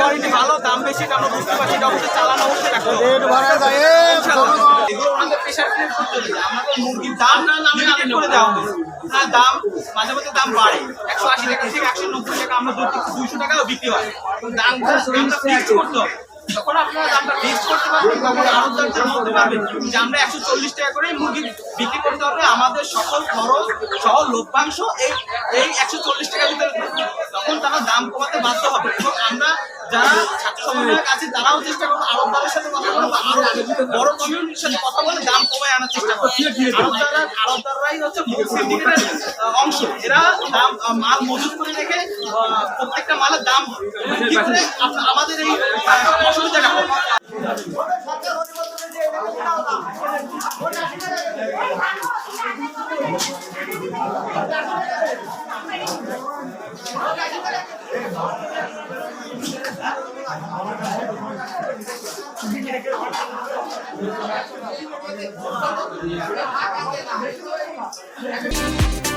Quality ভালো, দাম বেশি, কারণ বুঝতে পারছি এটা অবশ্যই চালানো অবশ্যই রাখতে হবে। এগুলো ওনাদের প্রেশার ক্রিয়েট করতে হবে। আমাদের মুরগির দাম লিমিটেড করে দেওয়া হবে। হ্যাঁ, দাম মাঝে মাঝে দাম বাড়ে, 180 টাকা থেকে 190 টাকা, আমরা 200 টাকাও বিক্রি হয়। দামটা ফিক্স করতে হবে। যখন আপনারা দামটা ফিক্স করতে পারবেন, তখন আড়তদারদের বলতে পারবেন যে আমরা 140 টাকা করে মুরগি বিক্রি করতে হবে, আমাদের সকল খরচ সহ লভ্যাংশ এই 140 টাকার ভিতরে থাকবে। তখন তারা দাম কমাতে বাধ্য হবে। এবং আমরা যারা ছাত্র সমন্বয়ক আছে তারাও চেষ্টা করবো আড়তদারের সাথে কথা বলবো, আরো বড় কমিউনিটির সাথে কথা বলে দাম কমায় আনার চেষ্টা করবো। আড়তদাররাই হচ্ছে মূল সিন্ডিকেটের অংশ। এরা দাম মাল মজুত করে রেখে প্রত্যেকটা মালের দাম কি করে আমাদের এই অসুবিধাটা হবে। Thank you.